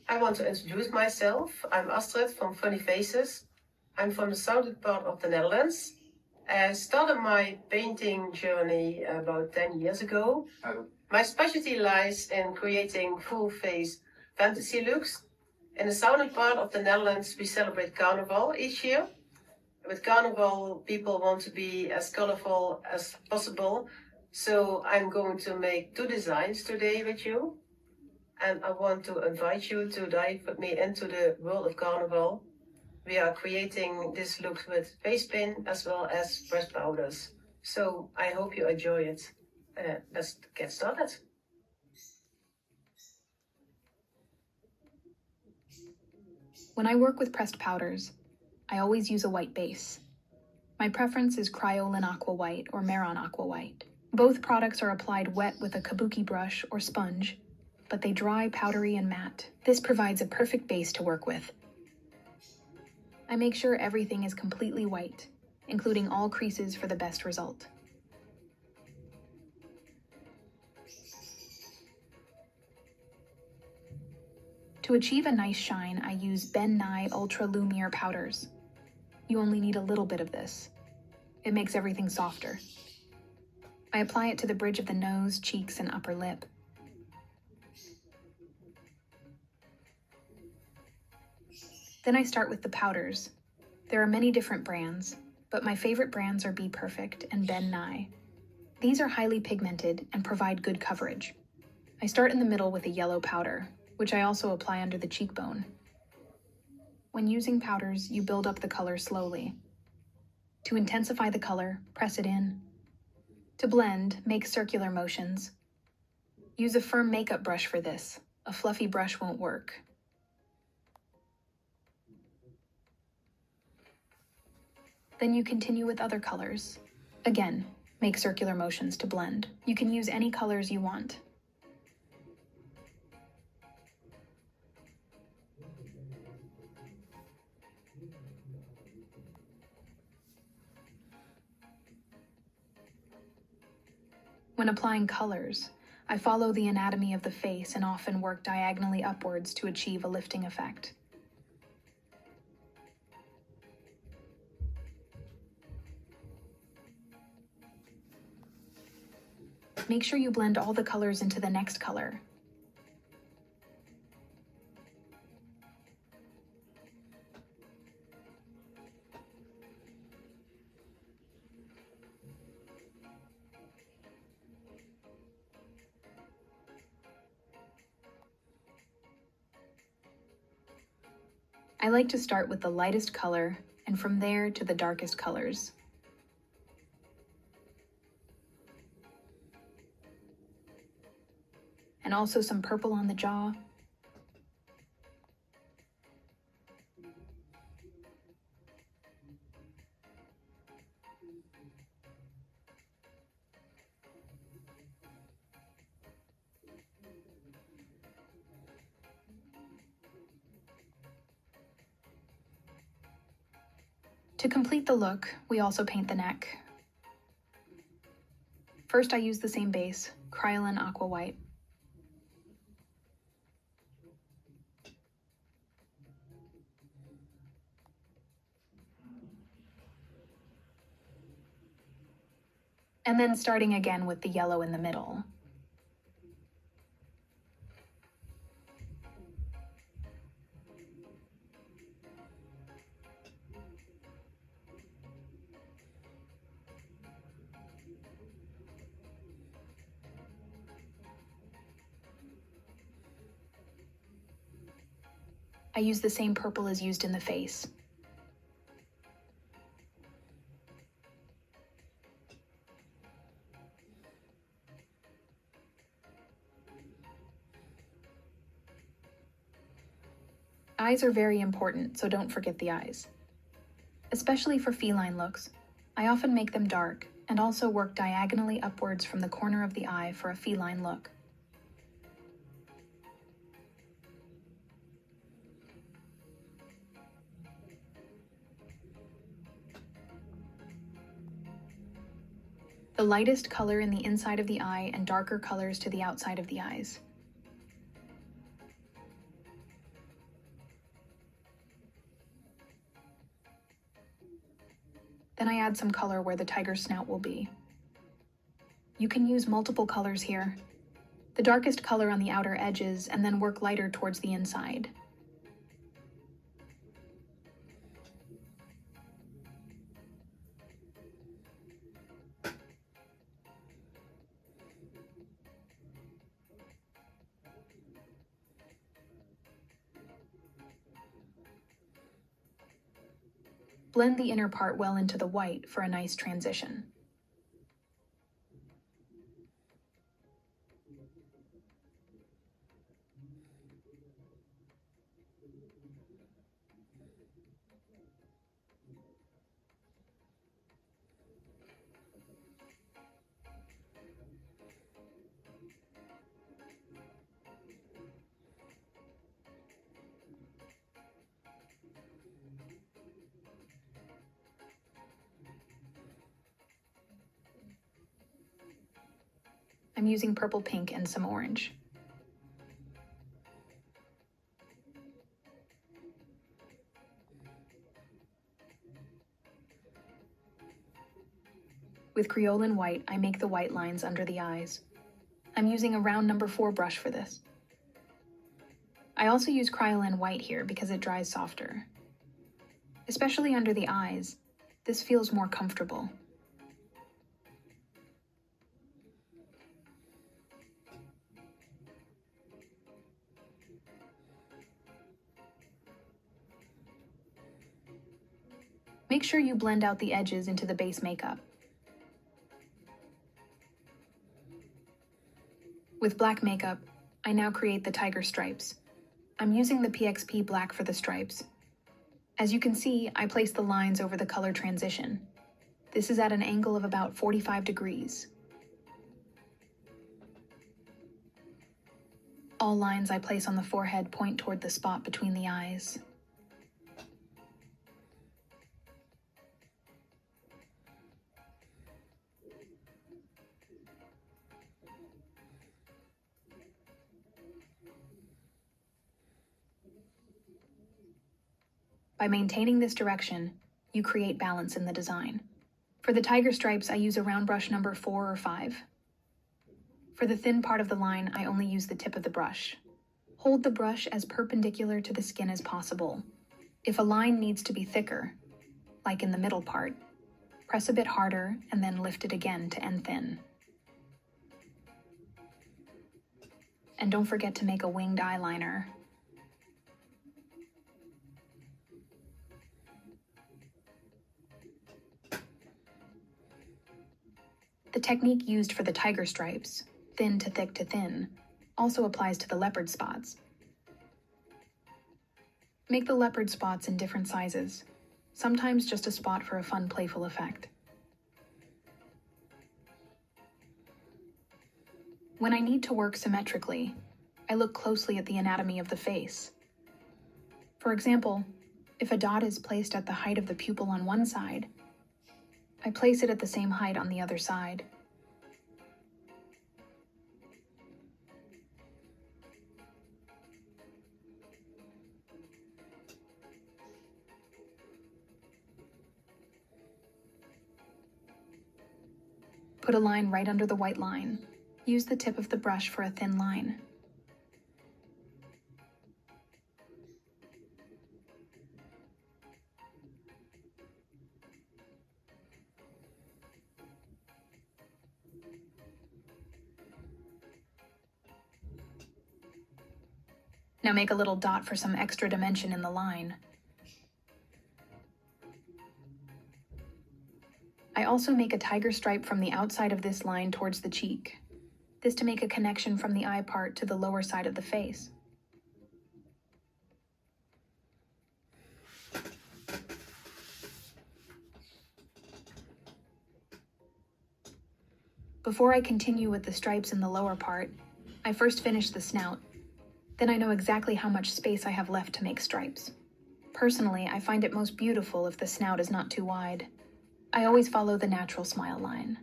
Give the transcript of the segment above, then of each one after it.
I want to introduce myself. I'm Astrid from Funny Faces. I'm from the southern part of the Netherlands. I started my painting journey about 10 years ago. My specialty lies in creating full-face fantasy looks. In the southern part of the Netherlands, we celebrate carnaval each year. With carnaval, people want to be as colorful as possible. So I'm going to make 2 designs today with you. And I want to invite you to dive with me into the world of carnival. We are creating this look with face paint as well as pressed powders. So I hope you enjoy it. Let's get started. When I work with pressed powders, I always use a white base. My preference is Cryolin Aqua White or Maron Aqua White. Both products are applied wet with a kabuki brush or sponge, but they dry powdery and matte. This provides a perfect base to work with. I make sure everything is completely white, including all creases for the best result. To achieve a nice shine, I use Ben Nye Ultra Lumiere powders. You only need a little bit of this. It makes everything softer. I apply it to the bridge of the nose, cheeks, and upper lip. Then I start with the powders. There are many different brands, but my favorite brands are Be Perfect and Ben Nye. These are highly pigmented and provide good coverage. I start in the middle with a yellow powder, which I also apply under the cheekbone. When using powders, you build up the color slowly. To intensify the color, press it in. To blend, make circular motions. Use a firm makeup brush for this. A fluffy brush won't work. Then you continue with other colors. Again, make circular motions to blend. You can use any colors you want. When applying colors, I follow the anatomy of the face and often work diagonally upwards to achieve a lifting effect. Make sure you blend all the colors into the next color. I like to start with the lightest color and from there to the darkest colors. And also some purple on the jaw. To complete the look, we also paint the neck. First, I use the same base, Cryolin Aqua White. And then starting again with the yellow in the middle. I use the same purple as used in the face. Eyes are very important, so don't forget the eyes. Especially for feline looks, I often make them dark and also work diagonally upwards from the corner of the eye for a feline look. The lightest color in the inside of the eye and darker colors to the outside of the eyes. Then I add some color where the tiger's snout will be. You can use multiple colors here. The darkest color on the outer edges, and then work lighter towards the inside. Blend the inner part well into the white for a nice transition. I'm using purple, pink, and some orange. With Creolan white, I make the white lines under the eyes. I'm using a round number 4 brush for this. I also use Creolan white here because it dries softer. Especially under the eyes, this feels more comfortable. Make sure you blend out the edges into the base makeup. With black makeup, I now create the tiger stripes. I'm using the PXP black for the stripes. As you can see, I place the lines over the color transition. This is at an angle of about 45 degrees. All lines I place on the forehead point toward the spot between the eyes. By maintaining this direction, you create balance in the design. For the tiger stripes, I use a round brush number 4 or 5. For the thin part of the line, I only use the tip of the brush. Hold the brush as perpendicular to the skin as possible. If a line needs to be thicker, like in the middle part, press a bit harder and then lift it again to end thin. And don't forget to make a winged eyeliner. The technique used for the tiger stripes, thin to thick to thin, also applies to the leopard spots. Make the leopard spots in different sizes, sometimes just a spot for a fun, playful effect. When I need to work symmetrically, I look closely at the anatomy of the face. For example, if a dot is placed at the height of the pupil on one side, I place it at the same height on the other side. Put a line right under the white line. Use the tip of the brush for a thin line. Now make a little dot for some extra dimension in the line. I also make a tiger stripe from the outside of this line towards the cheek. This to make a connection from the eye part to the lower side of the face. Before I continue with the stripes in the lower part, I first finish the snout. Then I know exactly how much space I have left to make stripes. Personally, I find it most beautiful if the snout is not too wide. I always follow the natural smile line.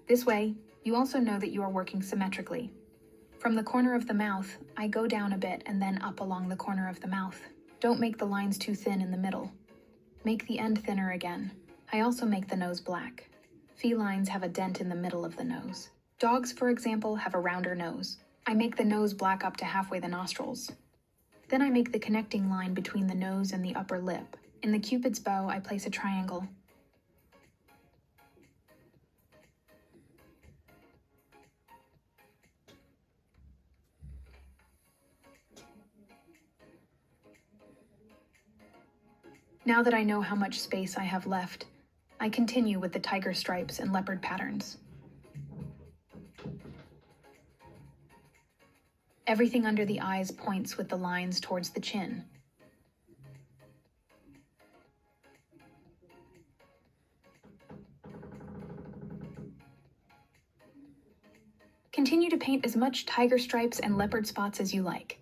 This way, you also know that you are working symmetrically. From the corner of the mouth, I go down a bit and then up along the corner of the mouth. Don't make the lines too thin in the middle. Make the end thinner again. I also make the nose black. Felines have a dent in the middle of the nose. Dogs, for example, have a rounder nose. I make the nose black up to halfway the nostrils. Then I make the connecting line between the nose and the upper lip. In the Cupid's bow, I place a triangle. Now that I know how much space I have left, I continue with the tiger stripes and leopard patterns. Everything under the eyes points with the lines towards the chin. Continue to paint as much tiger stripes and leopard spots as you like.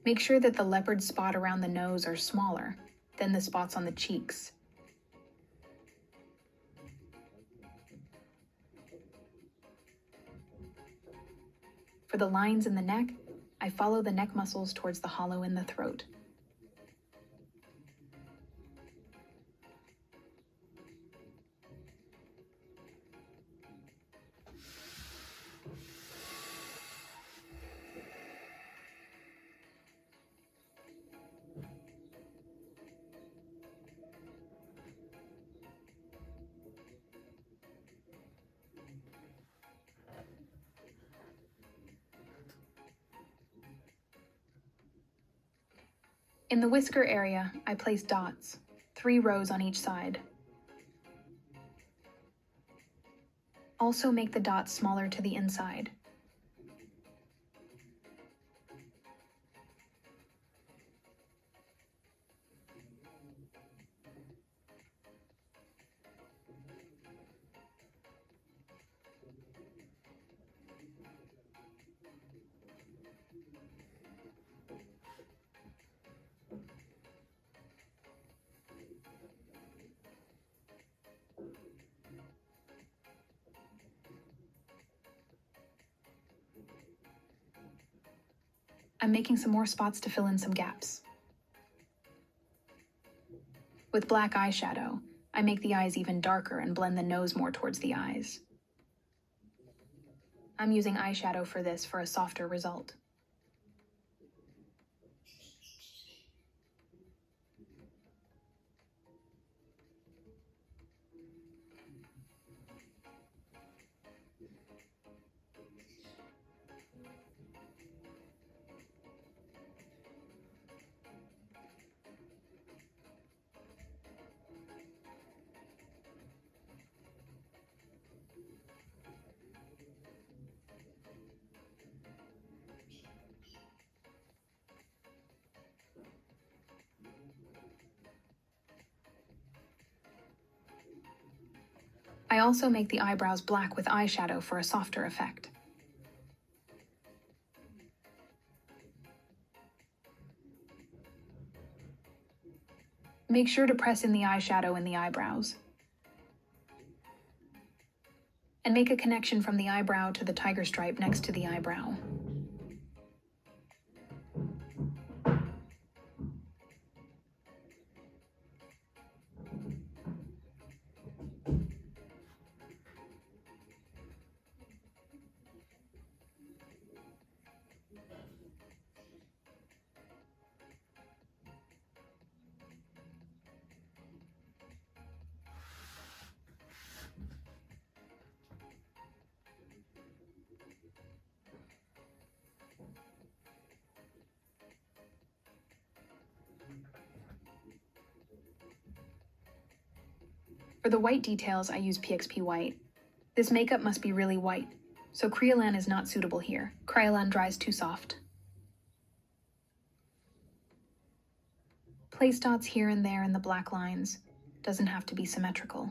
Make sure that the leopard spot around the nose are smaller than the spots on the cheeks. For the lines in the neck, I follow the neck muscles towards the hollow in the throat. In the whisker area, I place dots, 3 rows on each side. Also make the dots smaller to the inside. I'm making some more spots to fill in some gaps. With black eyeshadow, I make the eyes even darker and blend the nose more towards the eyes. I'm using eyeshadow for this for a softer result. I also make the eyebrows black with eyeshadow for a softer effect. Make sure to press in the eyeshadow in the eyebrows. And make a connection from the eyebrow to the tiger stripe next to the eyebrow. For the white details, I use PXP white. This makeup must be really white, so Kryolan is not suitable here. Kryolan dries too soft. Place dots here and there in the black lines. Doesn't have to be symmetrical.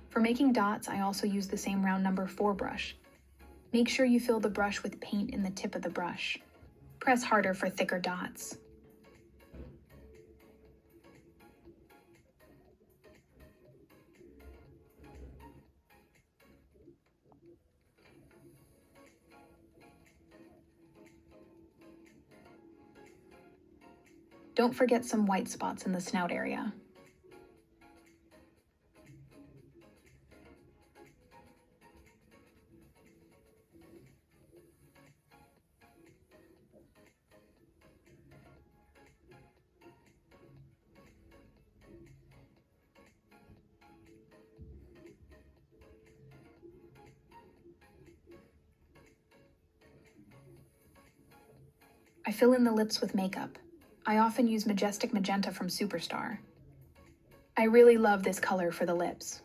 For making dots, I also use the same round number 4 brush. Make sure you fill the brush with paint in the tip of the brush. Press harder for thicker dots. Don't forget some white spots in the snout area. I fill in the lips with makeup. I often use Majestic Magenta from Superstar. I really love this color for the lips.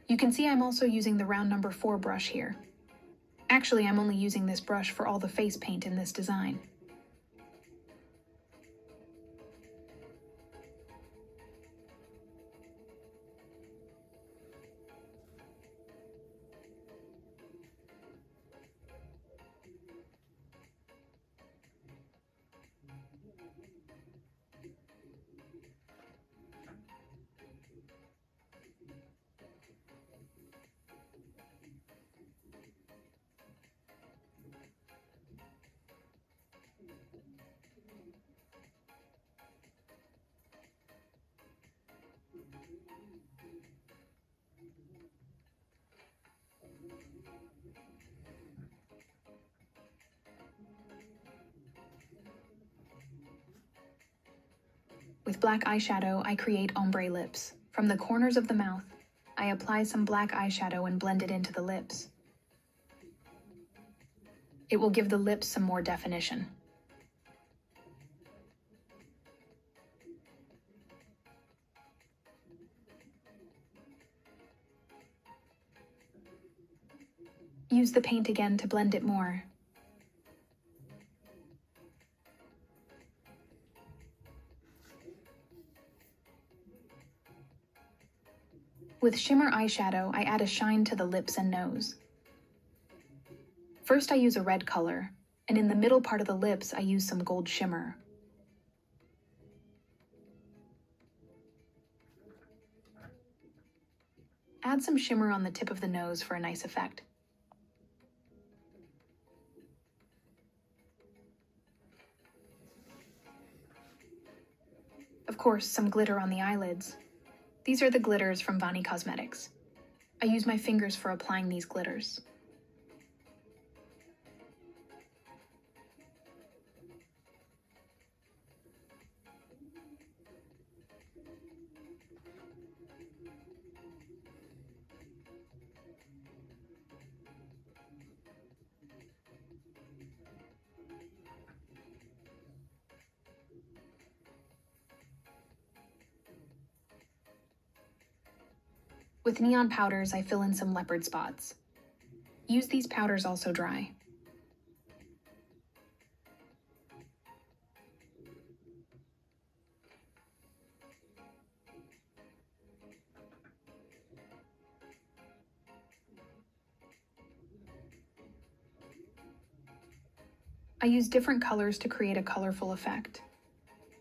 You can see I'm also using the round number 4 brush here. Actually, I'm only using this brush for all the face paint in this design. With black eyeshadow, I create ombre lips. From the corners of the mouth, I apply some black eyeshadow and blend it into the lips. It will give the lips some more definition. Use the paint again to blend it more. With shimmer eyeshadow, I add a shine to the lips and nose. First I use a red color, and in the middle part of the lips I use some gold shimmer. Add some shimmer on the tip of the nose for a nice effect. Of course, some glitter on the eyelids. These are the glitters from Vani Cosmetics. I use my fingers for applying these glitters. With neon powders, I fill in some leopard spots. Use these powders also dry. I use different colors to create a colorful effect.